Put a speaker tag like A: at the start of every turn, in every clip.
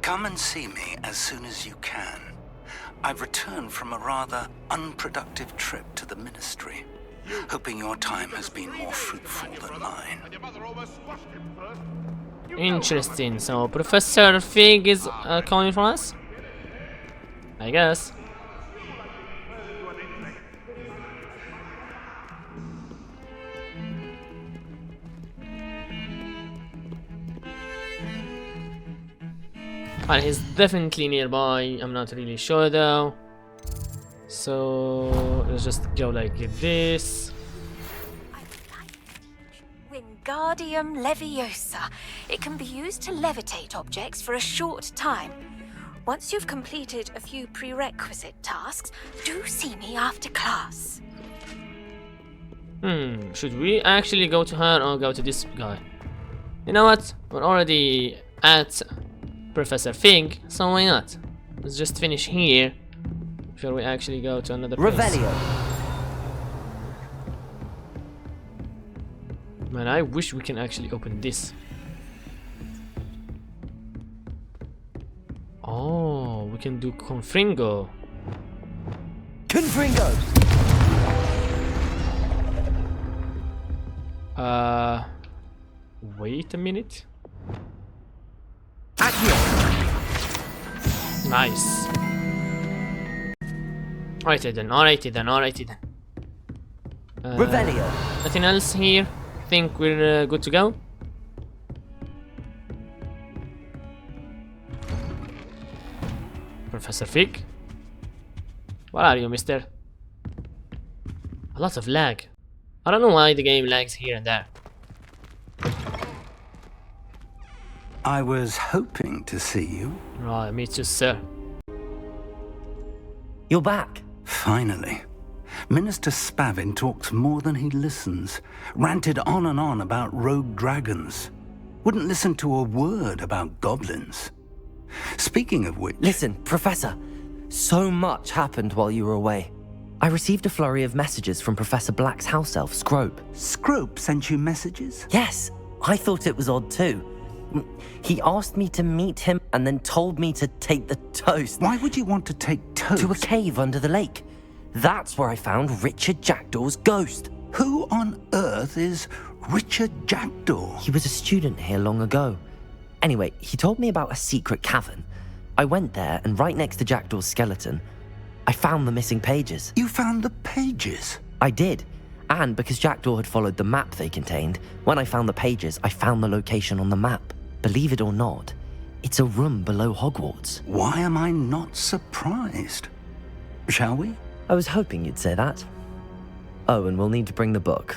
A: Come and see me as soon as you can. I've returned from a rather unproductive trip to the Ministry, hoping your time has been more fruitful than mine.
B: Interesting. So Professor Fig is calling for us? I guess. Well, he's definitely nearby. I'm not really sure though. So let's just go like this.
C: Wingardium Leviosa. It can be used to levitate objects for a short time. Once you've completed a few prerequisite tasks, do see me after class.
B: Should we actually go to her or go to this guy? You know what? We're already at Professor Fig, so why not? Let's just finish here before we actually go to another place.
D: Revelio.
B: Man, I wish we can actually open this. Oh, we can do Confringo.
D: Confringo.
B: Wait a minute.
D: Accio.
B: Nice. Alrighty then.
D: Revelio.
B: Nothing else here? Think we're good to go? Professor Fig? Where are you, mister? A lot of lag. I don't know why the game lags here and there.
A: I was hoping to see you.
B: Right, me too, sir.
D: You're back.
A: Finally. Minister Spavin talks more than he listens. Ranted on and on about rogue dragons. Wouldn't listen to a word about goblins. Speaking of which...
D: Listen, Professor. So much happened while you were away. I received a flurry of messages from Professor Black's house elf, Scrope.
A: Scrope sent you messages?
D: Yes, I thought it was odd too. He asked me to meet him and then told me to take the toast.
A: Why would you want to take toast?
D: To a cave under the lake. That's where I found Richard Jackdaw's ghost.
A: Who on earth is Richard Jackdaw?
D: He was a student here long ago. Anyway, he told me about a secret cavern. I went there, and right next to Jackdaw's skeleton, I found the missing pages.
A: You found the pages?
D: I did. And because Jackdaw had followed the map they contained, when I found the pages, I found the location on the map. Believe it or not, it's a room below Hogwarts.
A: Why am I not surprised? Shall we?
D: I was hoping you'd say that. Oh, and we'll need to bring the book.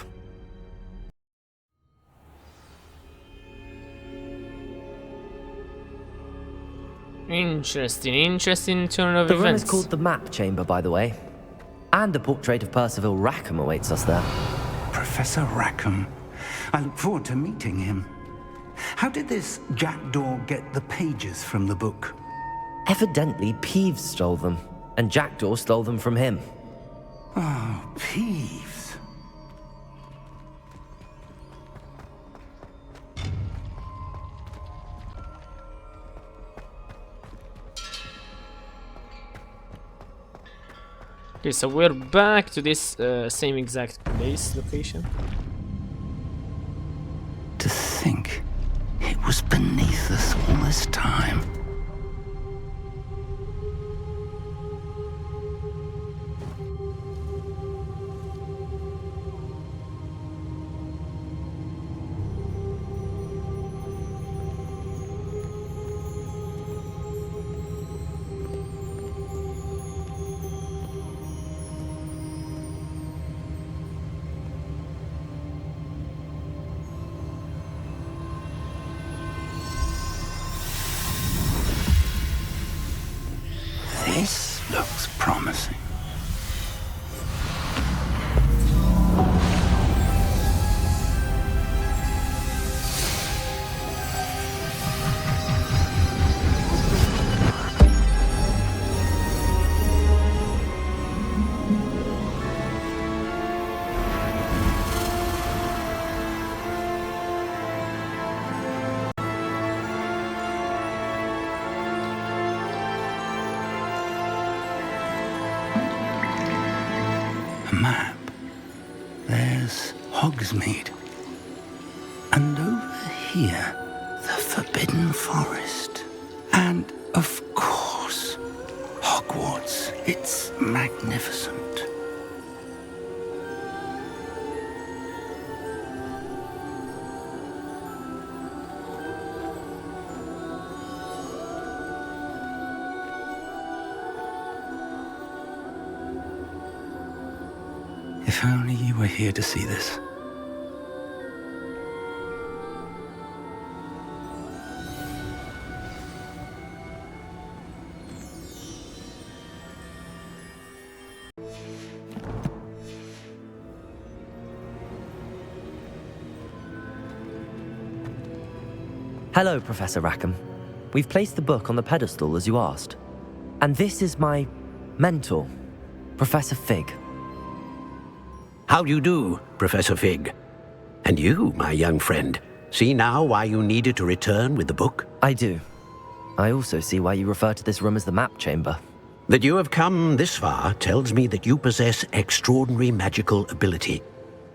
B: Interesting turn of
D: The room
B: events.
D: is called the Map Chamber, by the way. And a portrait of Percival Rackham awaits us there.
A: Professor Rackham. I look forward to meeting him. How did this Jackdaw get the pages from the book?
D: Evidently, Peeves stole them, and Jackdaw stole them from him.
A: Oh, Peeves.
B: Okay, so we're back to this same exact place, location.
A: To think it was beneath us all this time. This looks promising. map, there's Hogsmeade. And over here, the Forbidden Forest. And, of course, Hogwarts. It's magnificent. If only you were here to see this.
D: Hello, Professor Rackham. We've placed the book on the pedestal as you asked. And this is my mentor, Professor Fig.
E: How do you do, Professor Fig? And you, my young friend, see now why you needed to return with the book?
D: I do. I also see why you refer to this room as the map chamber.
E: That you have come this far tells me that you possess extraordinary magical ability,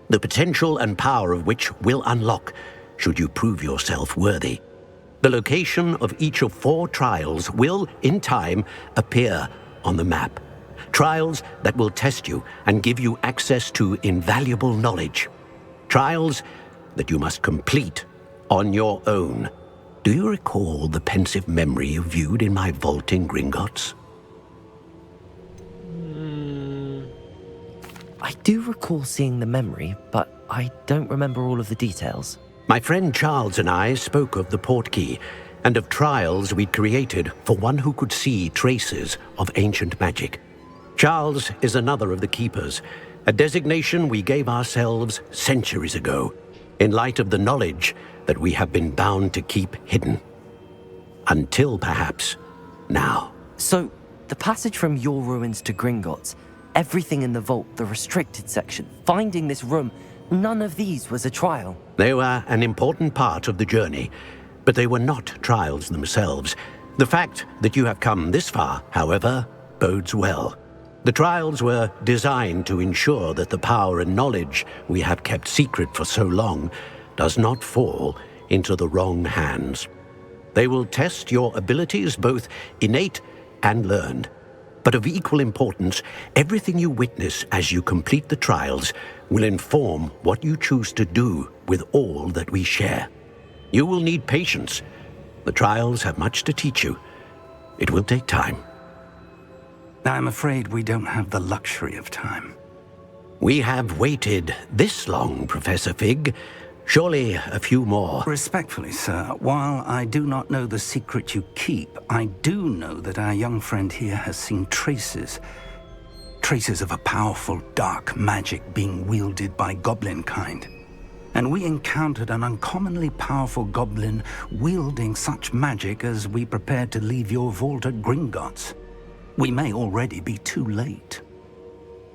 E: the potential and power of which will unlock should you prove yourself worthy. The location of each of 4 trials will, in time, appear on the map. Trials that will test you and give you access to invaluable knowledge. Trials that you must complete on your own. Do you recall the pensive memory you viewed in my vault in Gringotts?
D: I do recall seeing the memory, but I don't remember all of the details.
E: My friend Charles and I spoke of the portkey and of trials we'd created for one who could see traces of ancient magic. Charles is another of the keepers, a designation we gave ourselves centuries ago, in light of the knowledge that we have been bound to keep hidden. Until perhaps now.
D: So, the passage from your ruins to Gringotts, everything in the vault, the restricted section, finding this room, none of these was a trial.
E: They were an important part of the journey, but they were not trials themselves. The fact that you have come this far, however, bodes well. The trials were designed to ensure that the power and knowledge we have kept secret for so long does not fall into the wrong hands. They will test your abilities, both innate and learned. But of equal importance, everything you witness as you complete the trials will inform what you choose to do with all that we share. You will need patience. The trials have much to teach you. It will take time.
A: I'm afraid we don't have the luxury of time.
E: We have waited this long, Professor Fig. Surely a few more.
A: Respectfully, sir, while I do not know the secret you keep, I do know that our young friend here has seen traces of a powerful dark magic being wielded by goblin kind. And we encountered an uncommonly powerful goblin wielding such magic as we prepared to leave your vault at Gringotts. We may already be too late.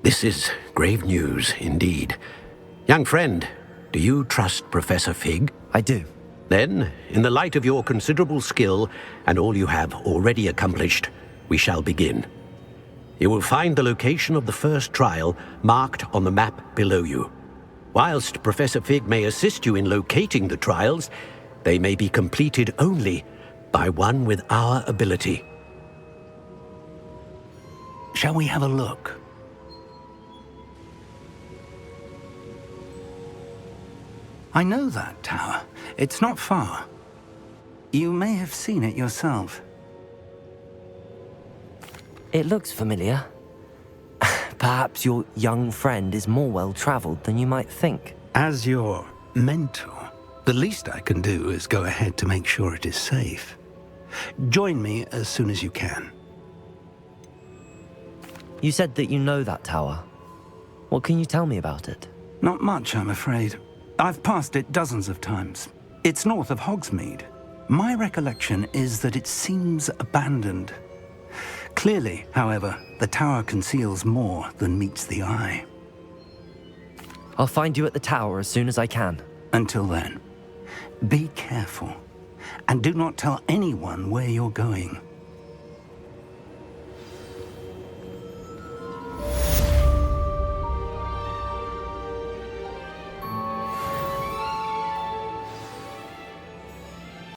E: This is grave news indeed. Young friend, do you trust Professor Fig?
D: I do.
E: Then, in the light of your considerable skill and all you have already accomplished, we shall begin. You will find the location of the first trial marked on the map below you. Whilst Professor Fig may assist you in locating the trials, they may be completed only by one with our ability.
A: Shall we have a look? I know that tower. It's not far. You may have seen it yourself.
D: It looks familiar. Perhaps your young friend is more well-traveled than you might think.
A: As your mentor, the least I can do is go ahead to make sure it is safe. Join me as soon as you can.
D: You said that you know that tower. What can you tell me about it?
A: Not much, I'm afraid. I've passed it dozens of times. It's north of Hogsmeade. My recollection is that it seems abandoned. Clearly, however, the tower conceals more than meets the eye.
D: I'll find you at the tower as soon as I can.
A: Until then, be careful, and do not tell anyone where you're going.